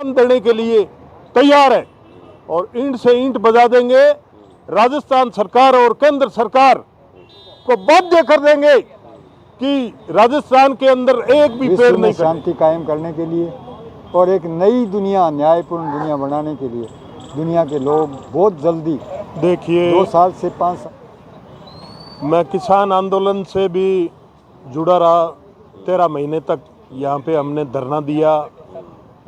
देने के लिए तैयार है और ईंट से ईंट बजा देंगे। राजस्थान सरकार और केंद्र सरकार को बाध्य कर देंगे कि राजस्थान के अंदर एक भी पेड़ नहीं, शांति कायम करने के लिए और एक नई दुनिया, न्यायपूर्ण दुनिया बनाने के लिए दुनिया के लोग बहुत जल्दी, देखिए 2 साल से 5 साल मैं किसान आंदोलन से भी जुड़ा रहा। 13 महीने तक यहाँ पे हमने धरना दिया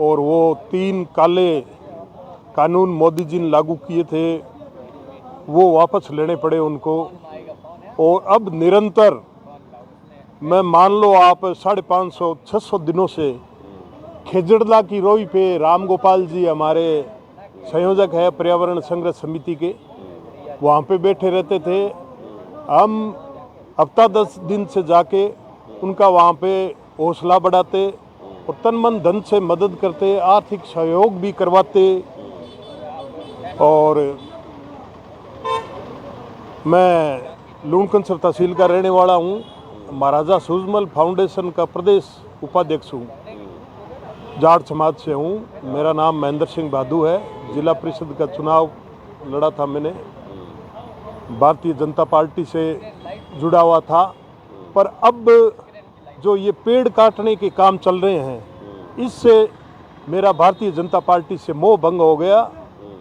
और वो 3 काले कानून मोदी जी ने लागू किए थे वो वापस लेने पड़े उनको। और अब निरंतर मैं मान लो आप 550-600 दिनों से खेजड़ला की रोई पे राम गोपाल जी हमारे संयोजक है पर्यावरण संघर्ष समिति के, वहाँ पे बैठे रहते थे। हम हफ्ता 10 दिन से जाके उनका वहाँ पे हौसला बढ़ाते और तन मन धन से मदद करते, आर्थिक सहयोग भी करवाते। और मैं लूणकंसर तहसील का रहने वाला हूँ, महाराजा सूरजमल फाउंडेशन का प्रदेश उपाध्यक्ष हूँ, जाट समाज से हूँ। मेरा नाम महेंद्र सिंह भादू है। जिला परिषद का चुनाव लड़ा था मैंने, भारतीय जनता पार्टी से जुड़ा हुआ था। पर अब जो ये पेड़ काटने के काम चल रहे हैं इससे मेरा भारतीय जनता पार्टी से मोह भंग हो गया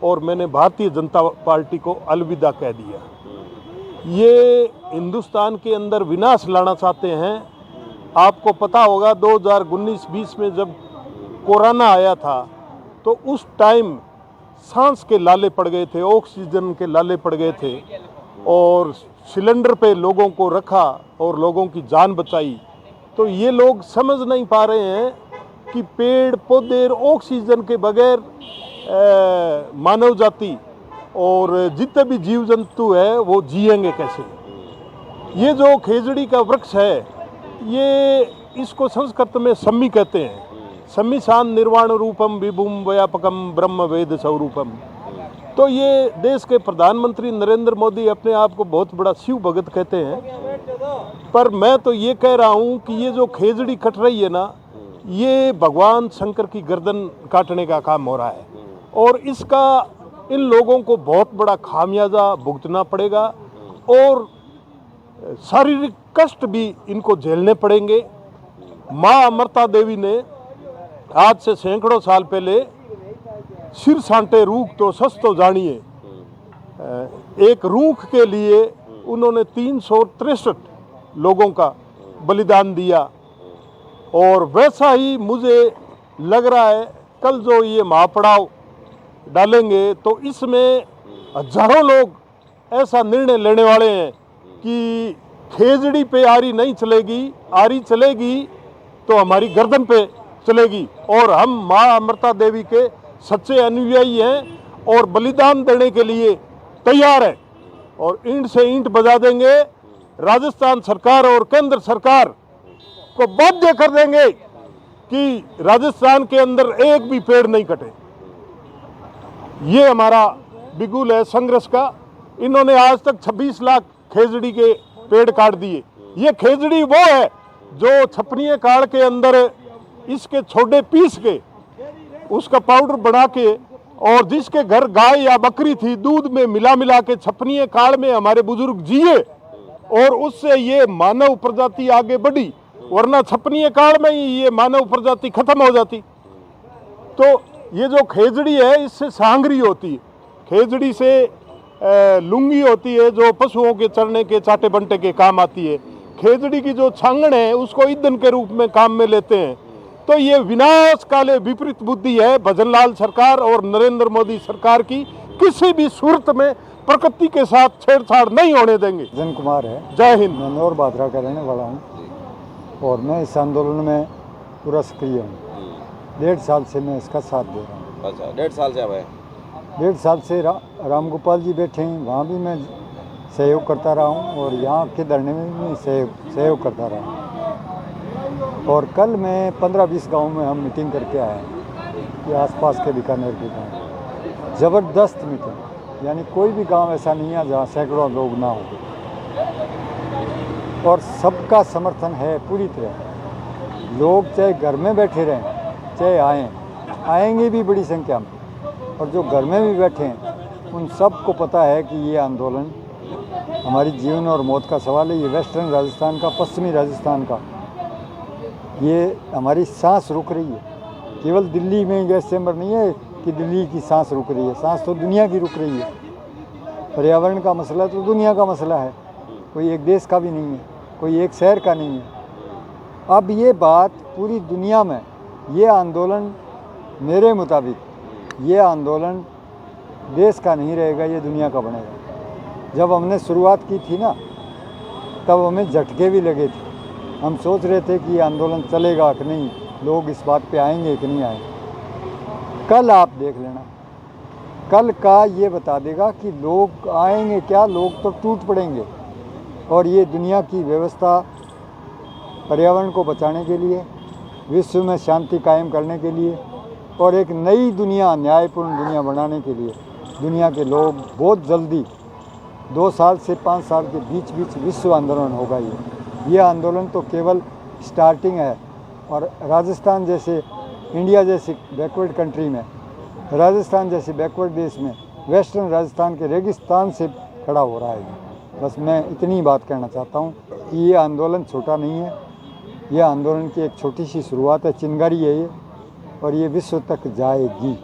और मैंने भारतीय जनता पार्टी को अलविदा कह दिया। ये हिंदुस्तान के अंदर विनाश लाना चाहते हैं। आपको पता होगा 2019-20 में जब कोरोना आया था तो उस टाइम सांस के लाले पड़ गए थे, ऑक्सीजन के लाले पड़ गए थे और सिलेंडर पे लोगों को रखा और लोगों की जान बचाई। तो ये लोग समझ नहीं पा रहे हैं कि पेड़ पौधे और ऑक्सीजन के बगैर मानव जाति और जितने भी जीव जंतु है वो जिएंगे कैसे। ये जो खेजड़ी का वृक्ष है ये इसको संस्कृत में सम्मी कहते हैं। सम्मिशान निर्वाण रूपम विभुम व्यापकम ब्रह्म वेद स्वरूपम। तो ये देश के प्रधानमंत्री नरेंद्र मोदी अपने आप को बहुत बड़ा शिव भगत कहते हैं। पर मैं तो ये कह रहा हूँ कि ये जो खेजड़ी कट रही है ना, ये भगवान शंकर की गर्दन काटने का काम हो रहा है और इसका इन लोगों को बहुत बड़ा खामियाजा भुगतना पड़ेगा और शारीरिक कष्ट भी इनको झेलने पड़ेंगे। माँ अमृता देवी ने आज से सैकड़ों साल पहले सिर सांटे रूख तो सस्तो जानिए, एक रूख के लिए उन्होंने 363 लोगों का बलिदान दिया। और वैसा ही मुझे लग रहा है कल जो ये महापड़ाव डालेंगे तो इसमें हजारों लोग ऐसा निर्णय लेने वाले हैं कि खेजड़ी पे आरी नहीं चलेगी, आरी चलेगी तो हमारी गर्दन पे चलेगी। और हम माँ अमृता देवी के सच्चे अनुयायी हैं और बलिदान देने के लिए तैयार हैं और ईंट से ईंट बजा देंगे। राजस्थान सरकार और केंद्र सरकार को बाध्य कर देंगे कि राजस्थान के अंदर एक भी पेड़ नहीं कटे। ये हमारा बिगुल है संघर्ष का। इन्होंने आज तक 26 लाख खेजड़ी के पेड़ काट दिए। ये खेजड़ी वो है जो छपनिये काड़ के अंदर इसके छोड़े पीस के उसका पाउडर बना के और जिसके घर गाय या बकरी थी दूध में मिला के छपनिये काड़ में हमारे बुजुर्ग जिए और उससे ये मानव प्रजाति आगे बढ़ी, वरना छपनिये काड़ में ही ये मानव प्रजाति खत्म हो जाती। तो ये जो खेजड़ी है इससे सांगरी होती है, खेजड़ी से लुंगी होती है जो पशुओं के चरने के चाटे बंटे के काम आती है। खेजड़ी की जो छांगड़ है उसको ईंधन के रूप में काम में लेते हैं। तो ये विनाश काले विपरीत बुद्धि है भजनलाल सरकार और नरेंद्र मोदी सरकार की। किसी भी सूरत में प्रकृति के साथ छेड़छाड़ नहीं होने देंगे। जन कुमार है। जय हिंद। मैं नौर बादरा का रहने वाला हूँ और मैं इस आंदोलन में पूरा सक्रिय हूँ। 1.5 साल से मैं इसका साथ दे रहा हूँ। अच्छा, 1.5 साल से अब है? 1.5 साल से राम गोपाल जी बैठे हैं, वहाँ भी मैं सहयोग करता रहा हूँ और यहाँ के धरने में भी सहयोग करता रहा हूँ। और कल मैं 15-20 गाँव में हम मीटिंग करके आए हैं कि आसपास के बीकानेर के गाँव, ज़बरदस्त मीटिंग, यानी कोई भी गांव ऐसा नहीं है जहाँ सैकड़ों लोग ना हो और सबका समर्थन है पूरी तरह। लोग चाहे घर में बैठे रहें चाहे आएँ, आएंगे भी बड़ी संख्या में, और जो घर में भी बैठे हैं उन सब को पता है कि ये आंदोलन हमारी जीवन और मौत का सवाल है। ये वेस्टर्न राजस्थान का, पश्चिमी राजस्थान का, ये हमारी सांस रुक रही है। केवल दिल्ली में गैस चैम्बर नहीं है कि दिल्ली की सांस रुक रही है, सांस तो दुनिया की रुक रही है। पर्यावरण का मसला तो दुनिया का मसला है, कोई एक देश का भी नहीं है, कोई एक शहर का नहीं है। अब ये बात पूरी दुनिया में, ये आंदोलन मेरे मुताबिक ये आंदोलन देश का नहीं रहेगा, ये दुनिया का बनेगा। जब हमने शुरुआत की थी ना, तब हमें झटके भी लगे थे। हम सोच रहे थे कि ये आंदोलन चलेगा कि नहीं, लोग इस बात पे आएंगे कि नहीं आएंगे। कल आप देख लेना, कल का ये बता देगा कि लोग आएंगे क्या, लोग तो टूट पड़ेंगे। और ये दुनिया की व्यवस्था पर्यावरण को बचाने के लिए, विश्व में शांति कायम करने के लिए और एक नई दुनिया, न्यायपूर्ण दुनिया बनाने के लिए दुनिया के लोग बहुत जल्दी 2 साल से 5 साल के बीच विश्व आंदोलन होगा। ये आंदोलन तो केवल स्टार्टिंग है। और राजस्थान जैसे, इंडिया जैसी बैकवर्ड कंट्री में, राजस्थान जैसे बैकवर्ड देश में, वेस्टर्न राजस्थान के रेगिस्तान से खड़ा हो रहा है। बस मैं इतनी बात कहना चाहता हूँ कि ये आंदोलन छोटा नहीं है, ये आंदोलन की एक छोटी सी शुरुआत है, चिंगारी है ये, और ये विश्व तक जाएगी।